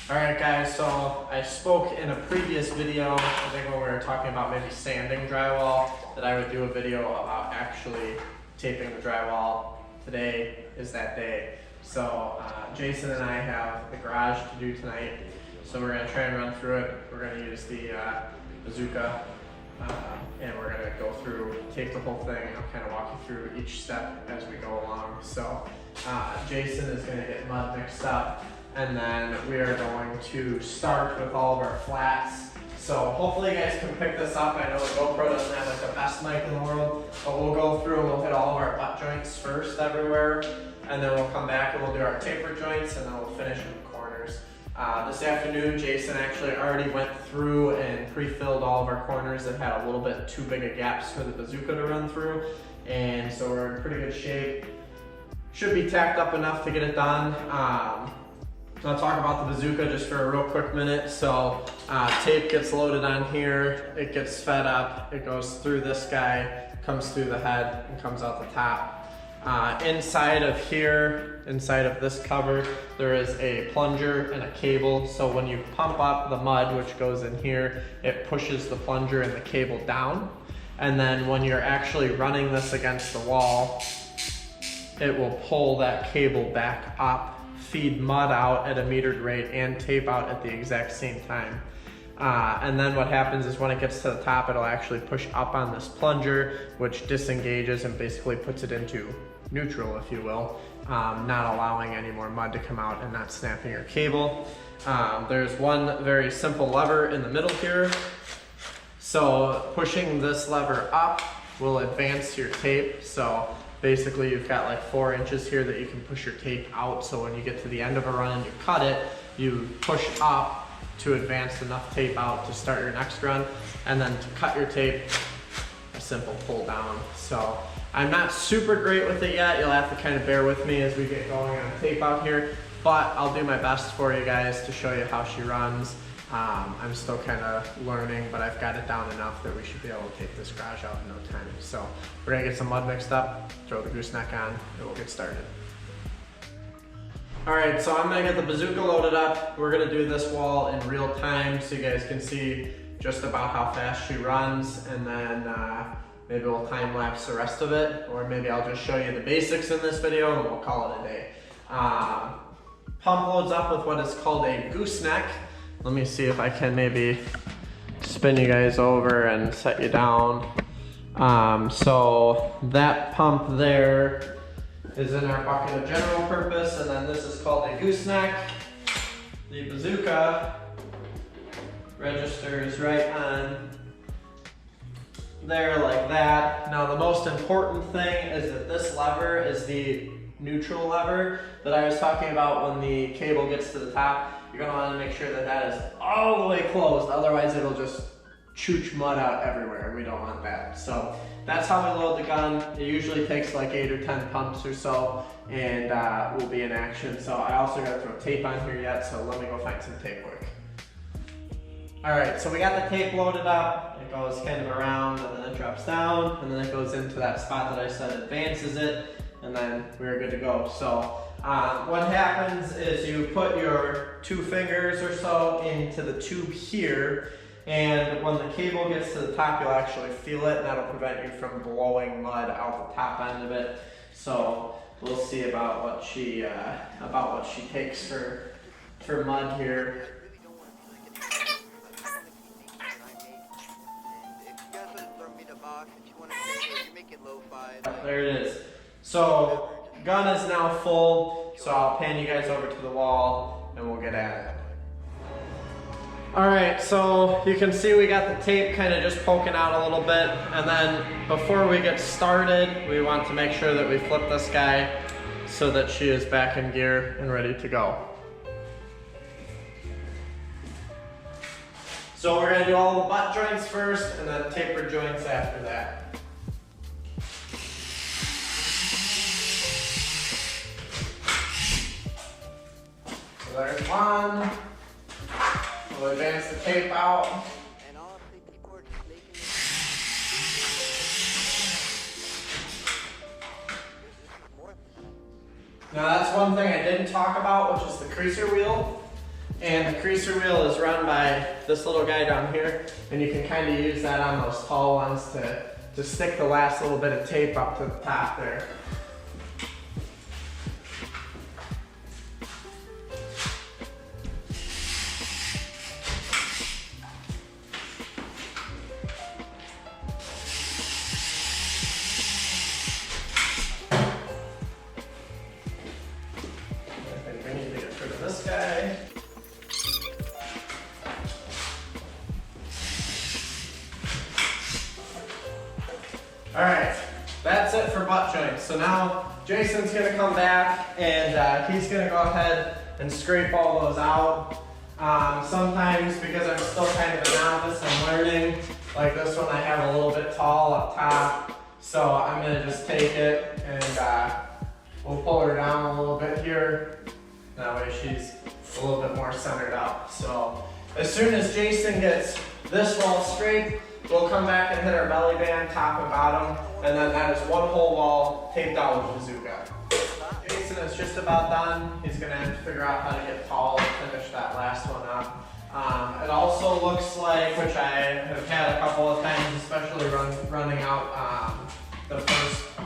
Alright guys, so I spoke in a previous video, I think when we were talking about maybe sanding drywall, that I would do a video about actually taping the drywall. Today is that day. So Jason and I have the garage to do tonight, so we're going to try and run through it. We're going to use the Bazooka, and we're going to go through, tape the whole thing, and I'll kind of walk you through each step as we go along. So Jason is going to get mud mixed up, and then we are going to start with all of our flats. So hopefully you guys can pick this up. I know the GoPro doesn't have like the best mic in the world, but we'll go through and we'll hit all of our butt joints first everywhere, and then we'll come back and we'll do our taper joints, and then we'll finish with the corners. This afternoon, Jason actually already went through and pre-filled all of our corners that had a little bit too big of gaps for the Bazooka to run through, and so we're in pretty good shape. Should be tacked up enough to get it done. So I'll talk about the Bazooka just for a real quick minute. So tape gets loaded on here, it gets fed up, it goes through this guy, comes through the head, and comes out the top. Inside of here, inside of this cover, there is a plunger and a cable. So when you pump up the mud, which goes in here, it pushes the plunger and the cable down. And then when you're actually running this against the wall, it will pull that cable back up, feed mud out at a metered rate, and tape out at the exact same time. And then what happens is when it gets to the top, it'll actually push up on this plunger, which disengages and basically puts it into neutral, if you will, not allowing any more mud to come out and not snapping your cable. There's one very simple lever in the middle here. So pushing this lever up will advance your tape. So basically you've got like 4 inches here that you can push your tape out. So when you get to the end of a run and you cut it, you push up to advance enough tape out to start your next run. And then to cut your tape, a simple pull down. So I'm not super great with it yet. You'll have to kind of bear with me as we get going on tape out here, but I'll do my best for you guys to show you how she runs. I'm still kind of learning, but I've got it down enough that we should be able to take this garage out in no time. So we're gonna get some mud mixed up, throw the gooseneck on, and we'll get started. All right, so I'm gonna get the Bazooka loaded up. We're gonna do this wall in real time so you guys can see just about how fast she runs, and then maybe we'll time lapse the rest of it, or maybe I'll just show you the basics in this video and we'll call it a day. Pump loads up with what is called a gooseneck. Let me see if I can maybe spin you guys over and set you down. So that pump there is in our bucket of general purpose, and then this is called a gooseneck. The Bazooka registers right on there like that. Now the most important thing is that this lever is the neutral lever that I was talking about. When the cable gets to the top, you're gonna wanna make sure that that is all the way closed, otherwise it'll just chooch mud out everywhere, and we don't want that. So that's how we load the gun. It usually takes like 8 or 10 pumps or so, and we'll be in action. So I also gotta throw tape on here yet, so let me go find some tape quick. All right, so we got the tape loaded up. It goes kind of around, and then it drops down, and then it goes into that spot that I said advances it, and then we're good to go. So what happens is you put your 2 fingers or so into the tube here, and when the cable gets to the top, you'll actually feel it, and that'll prevent you from blowing mud out the top end of it. So we'll see about what she takes for mud here. There it is. So gun is now full, so I'll pan you guys over to the wall and we'll get at it. All right, so you can see we got the tape kind of just poking out a little bit, and then before we get started, we want to make sure that we flip this guy so that she is back in gear and ready to go. So we're gonna do all the butt joints first and then taper joints after that. So there's one. We'll advance the tape out. Now that's one thing I didn't talk about, which is the creaser wheel. And the creaser wheel is run by this little guy down here, and you can kind of use that on those tall ones to stick the last little bit of tape up to the top there. I think we need to get rid of this guy. Alright, that's it for butt joints. So now Jason's going to come back and he's going to go ahead and scrape all those out. Sometimes, because I'm still kind of a novice, I'm learning. Like this one I have a little bit tall up top. So I'm going to just take it and we'll pull her down a little bit here. That way she's a little bit more centered up. So as soon as Jason gets this wall straight, we'll come back and hit our belly band, top and bottom, and then that is one whole wall taped out with Bazooka. Jason is just about done. He's gonna have to figure out how to get tall and finish that last one up. It also looks like, which I have had a couple of times, especially running out the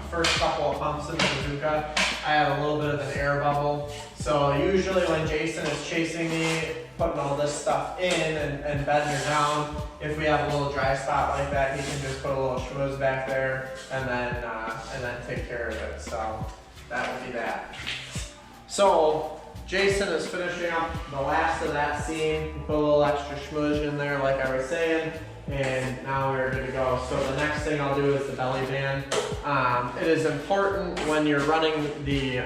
first couple of pumps in the Bazooka, I had a little bit of an air bubble. So usually when Jason is chasing me, putting all this stuff in and bedding her down, if we have a little dry spot like that, he can just put a little schmooze back there and then take care of it. So that would be that. So Jason is finishing up the last of that seam. Put a little extra schmooze in there like I was saying, and now we're good to go. So the next thing I'll do is the belly band. It is important when you're running the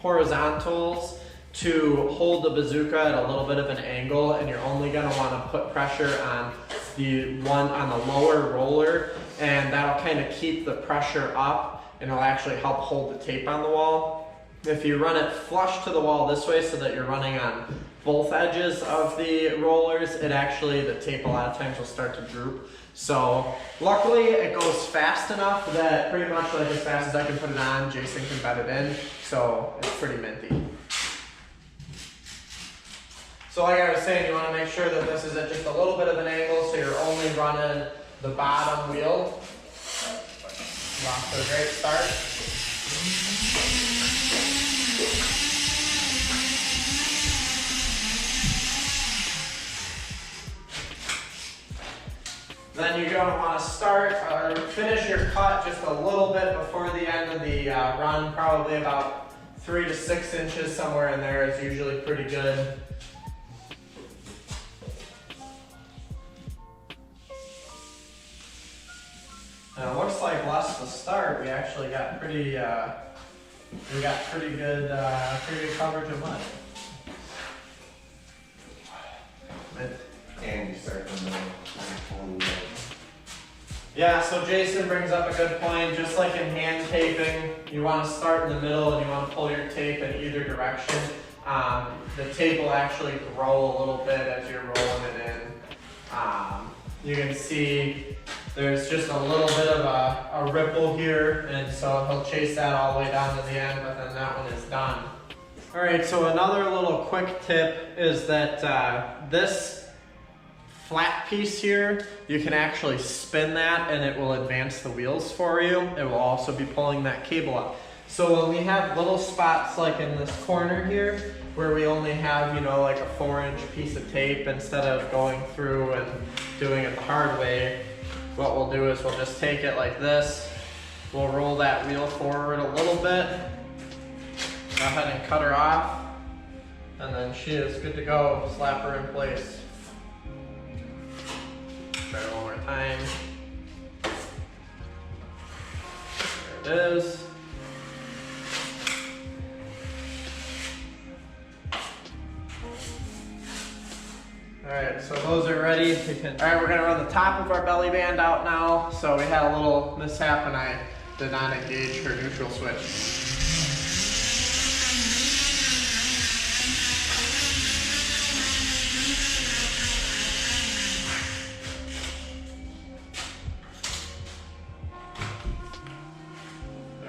horizontals to hold the Bazooka at a little bit of an angle, and you're only going to want to put pressure on the one on the lower roller, and that'll kind of keep the pressure up and it'll actually help hold the tape on the wall. If you run it flush to the wall this way so that you're running on both edges of the rollers, it actually, the tape a lot of times will start to droop. So luckily it goes fast enough that pretty much like as fast as I can put it on, Jason can bed it in. So it's pretty minty. So like I was saying, you want to make sure that this is at just a little bit of an angle, so you're only running the bottom wheel. Off to a great start. Then you're going to want to start or finish your cut just a little bit before the end of the run, probably about 3 to 6 inches, somewhere in there is usually pretty good. And it looks like less to start, we actually got pretty good coverage of mud. And you start from the Yeah, so Jason brings up a good point. Just like in hand taping, you want to start in the middle and you want to pull your tape in either direction. The tape will actually grow a little bit as you're rolling it in. You can see there's just a little bit of a ripple here, and so he'll chase that all the way down to the end, but then that one is done. All right, so another little quick tip is that this flat piece here, you can actually spin that and it will advance the wheels for you. It will also be pulling that cable up. So when we have little spots like in this corner here, where we only have, you know, like a 4-inch piece of tape, instead of going through and doing it the hard way, what we'll do is we'll just take it like this. We'll roll that wheel forward a little bit. Go ahead and cut her off. And then she is good to go. Slap her in place. Try it one more time. There it is. Alright, so those are ready. Alright, we're going to run the top of our belly band out now. So we had a little mishap and I did not engage her neutral switch.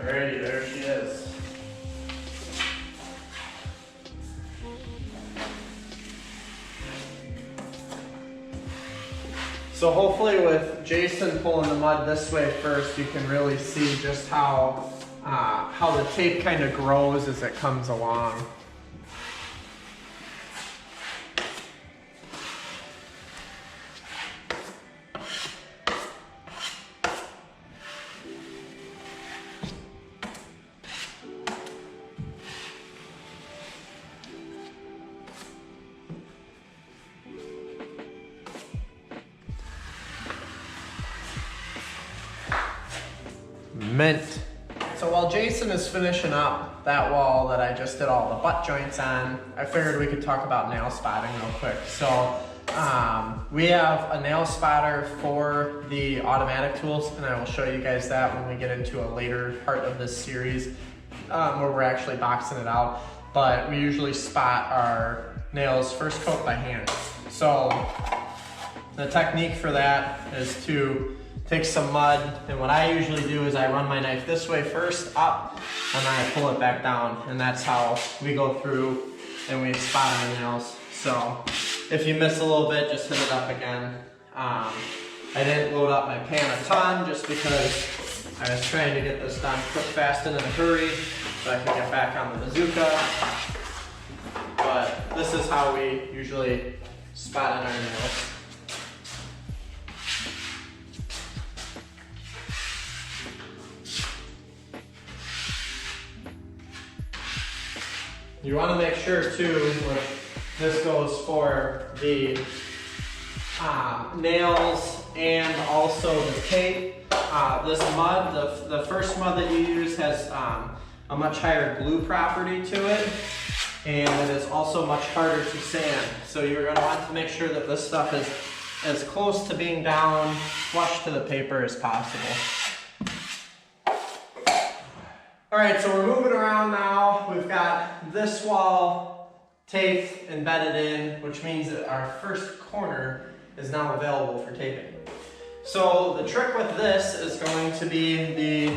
Alrighty, there she is. So hopefully with Jason pulling the mud this way first, you can really see just how the tape kind of grows as it comes along. Mint. So while Jason is finishing up that wall that I just did all the butt joints on, I figured we could talk about nail spotting real quick. So we have a nail spotter for the automatic tools, and I will show you guys that when we get into a later part of this series where we're actually boxing it out. But we usually spot our nails first coat by hand. So the technique for that is to take some mud, and what I usually do is I run my knife this way first, up, and then I pull it back down, and that's how we go through and we spot our nails. So if you miss a little bit, just hit it up again. I didn't load up my pan a ton just because I was trying to get this done quick, fast, and in a hurry so I could get back on the bazooka. But this is how we usually spot in our nails. You want to make sure too, this goes for the nails and also the tape. This mud, the first mud that you use has a much higher glue property to it, and it is also much harder to sand. So you're going to want to make sure that this stuff is as close to being down flush to the paper as possible. All right, so we're moving around now. We've got this wall taped, embedded in, which means that our first corner is now available for taping. So the trick with this is going to be the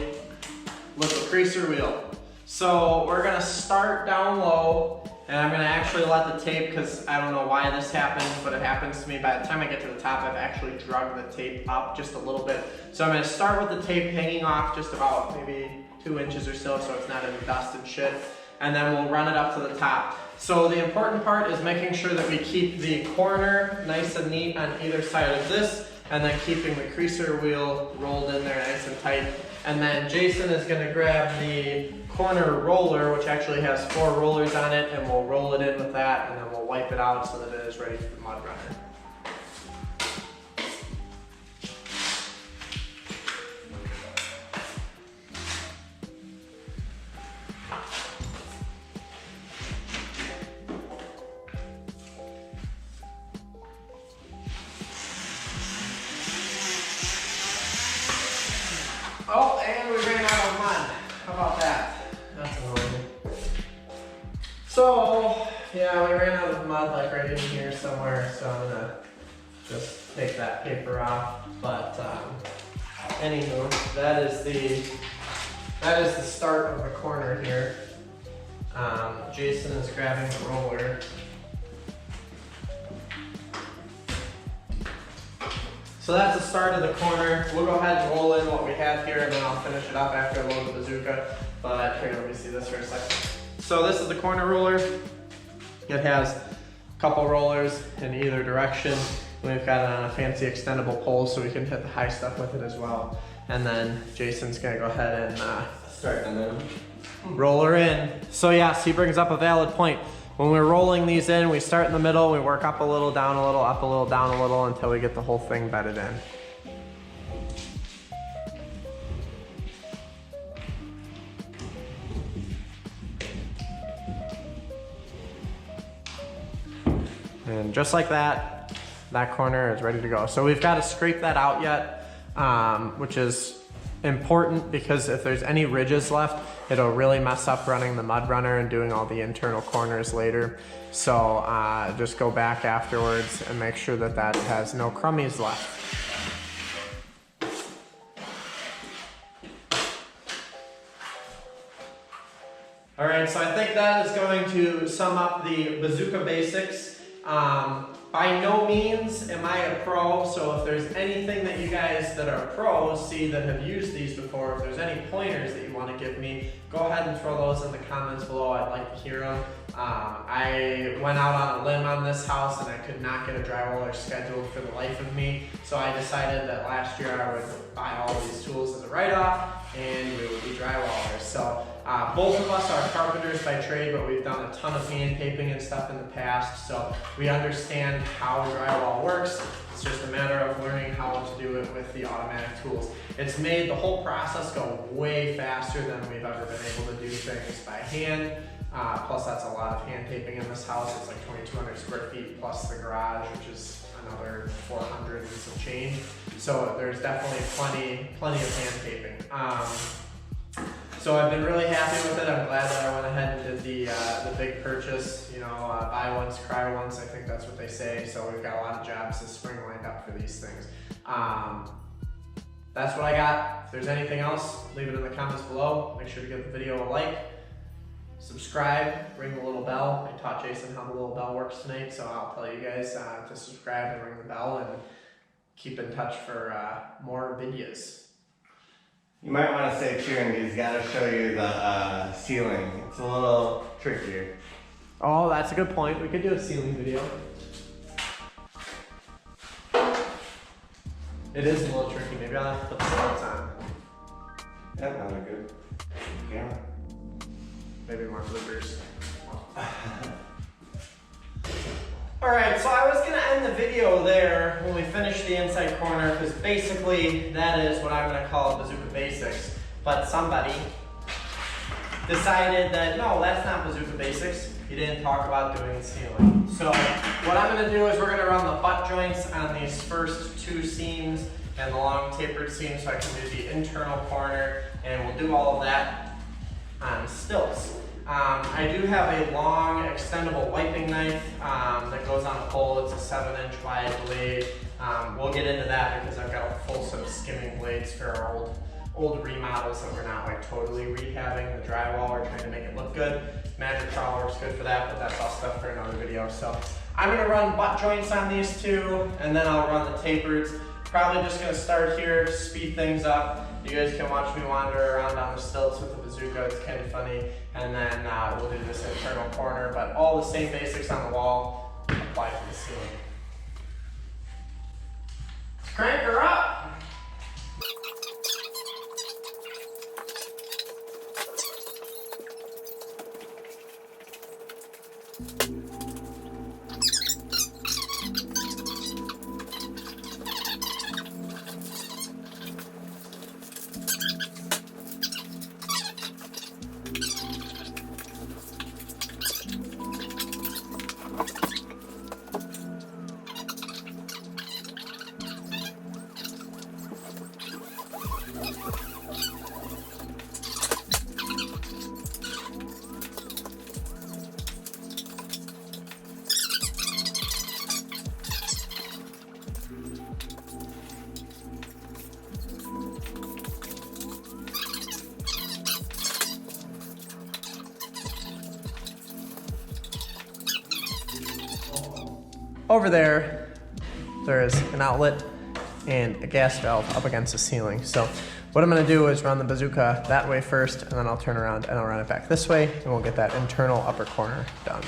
little creaser wheel. So we're gonna start down low, and I'm gonna actually let the tape, because I don't know why this happens, but it happens to me. By the time I get to the top, I've actually drug the tape up just a little bit. So I'm gonna start with the tape hanging off just about maybe 2 inches or so it's not in the dust and shit, and then we'll run it up to the top. So the important part is making sure that we keep the corner nice and neat on either side of this, and then keeping the creaser wheel rolled in there nice and tight. And then Jason is going to grab the corner roller, which actually has 4 rollers on it, and we'll roll it in with that, and then we'll wipe it out so that it is ready for the mud runner. Oh, and we ran out of mud. How about that? That's annoying. So, yeah, we ran out of mud like right in here somewhere, so I'm gonna just take that paper off. But anywho, that is the start of the corner here. Jason is grabbing the roller. So that's the start of the corner. We'll go ahead and roll in what we have here, and then I'll finish it up after I load the bazooka. But here, let me see this for a second. So this is the corner roller. It has a couple rollers in either direction. We've got it on a fancy extendable pole so we can hit the high stuff with it as well. And then Jason's gonna go ahead and start and then roll her in. So yes, he brings up a valid point. When we're rolling these in, we start in the middle, we work up a little, down a little, up a little, down a little, until we get the whole thing bedded in. And just like that, that corner is ready to go. So we've got to scrape that out yet, which is important because if there's any ridges left, it'll really mess up running the mud runner and doing all the internal corners later. So just go back afterwards and make sure that that has no crummies left. All right, so I think that is going to sum up the Bazooka Basics. By no means am I a pro, so if there's anything that you guys that are pros see that have used these before, if there's any pointers that you want to give me, go ahead and throw those in the comments below. I'd like to hear them. I went out on a limb on this house and I could not get a drywaller scheduled for the life of me, so I decided that last year I would buy all these tools as a write-off and we would be drywallers. So both of us are carpenters by trade, but we've done a ton of hand taping and stuff in the past, so we understand how drywall works. It's just a matter of learning how to do it with the automatic tools. It's made the whole process go way faster than we've ever been able to do things by hand. Plus that's a lot of hand taping in this house. It's like 2,200 square feet plus the garage, which is another 400 and some change. So there's definitely plenty of hand taping. So I've been really happy with it. I'm glad that I went ahead and did the big purchase. You know, buy once, cry once. I think that's what they say. So we've got a lot of jobs this spring lined up for these things. That's what I got. If there's anything else, leave it in the comments below. Make sure to give the video a like. Subscribe, ring the little bell. I taught Jason how the little bell works tonight, so I'll tell you guys to subscribe and ring the bell and keep in touch for more videos. You might want to stay tuned. He's got to show you the ceiling. It's a little trickier. Oh, that's a good point. We could do a ceiling video. It is a little tricky. Maybe I'll have to put the lights on. That's not a good camera. Maybe more bloopers. Alright, so I was going to end the video there when we finish the inside corner, because basically that is what I'm going to call Bazooka Basics. But somebody decided that no, that's not Bazooka Basics. He didn't talk about doing the ceiling. So what I'm going to do is we're going to run the butt joints on these first two seams and the long tapered seam, so I can do the internal corner, and we'll do all of that on stilts. I do have a long extendable wiping knife that goes on a pole. It's a 7-inch wide blade. We'll get into that because I've got a full set of skimming blades for our old remodels that we're not like totally rehabbing the drywall. We're trying to make it look good. Magic trowel works good for that, but that's all stuff for another video. So I'm going to run butt joints on these two, and then I'll run the tapered. Probably just going to start here, speed things up. You guys can watch me wander around on the stilts with the bazooka. It's kind of funny. And then we'll do this internal corner, but all the same basics on the wall apply to the ceiling. Let's crank her up. Over there, there is an outlet and a gas valve up against the ceiling. So what I'm gonna do is run the bazooka that way first, and then I'll turn around and I'll run it back this way, and we'll get that internal upper corner done.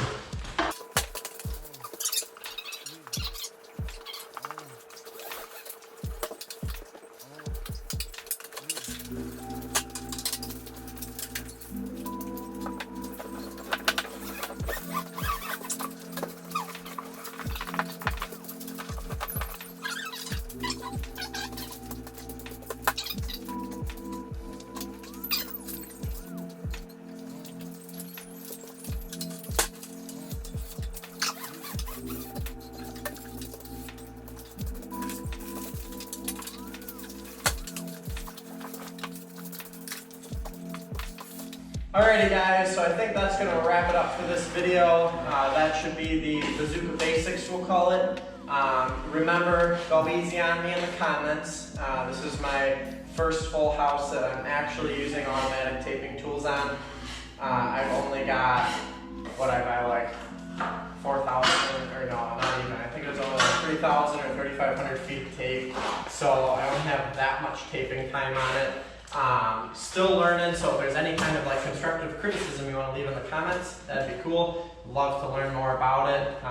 Alrighty guys, so I think that's going to wrap it up for this video. That should be the Bazooka Basics, we'll call it. Remember, go easy on me in the comments. This is my first full house that I'm actually using automatic taping tools on. I've only got, what I buy, like 4,000, or no, not even, I think it was 3,000 or 3,500 feet of tape, so I only have that much taping time on it. Still learning, so if there's any kind of like constructive criticism you want to leave in the comments, that'd be cool. Love to learn more about it.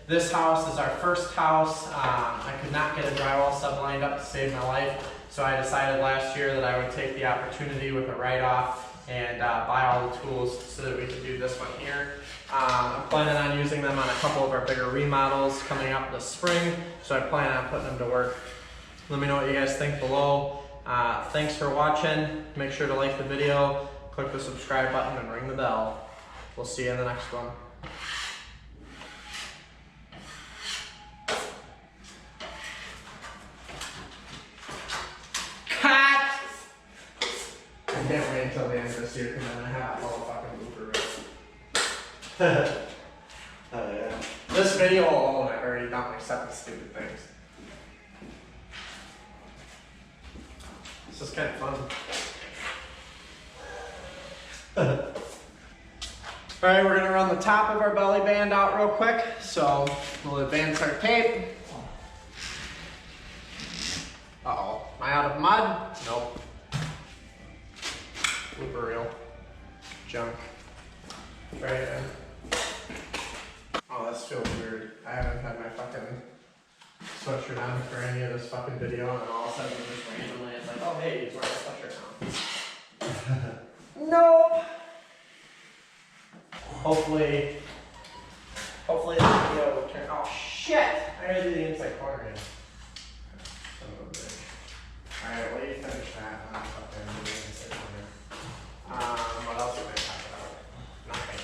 This house is our first house. I could not get a drywall sub lined up to save my life, so I decided last year that I would take the opportunity with a write-off and buy all the tools so that we could do this one here. I'm planning on using them on a couple of our bigger remodels coming up this spring, so I plan on putting them to work. Let me know what you guys think below. Thanks for watching. Make sure to like the video, click the subscribe button, and ring the bell. We'll see you in the next one. Cut! I can't wait until the end of this year because I'm gonna have all the fucking blooper reels. Oh yeah. This video alone, I've already done like 7 stupid things. This is kind of fun. Alright, we're gonna run the top of our belly band out real quick. So we'll advance our tape. Uh-oh. Am I out of mud? Nope. Blooper reel. Junk. Right in. Oh, this feels weird. I haven't had my fucking sweatshirt on for any of this fucking video, and all of a sudden just randomly it's like, oh hey, he's wearing a sweatshirt now. Nope. Hopefully the video will turn. Oh shit! I gotta do the inside corner again. Alright, well you finish that. I'm fucking do the inside corner. What else are we gonna talk about? Nothing.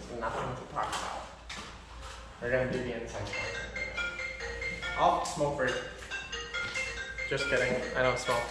There's nothing to talk about. We're gonna do the inside corner. Oh, smoke break. Just kidding. I don't smoke.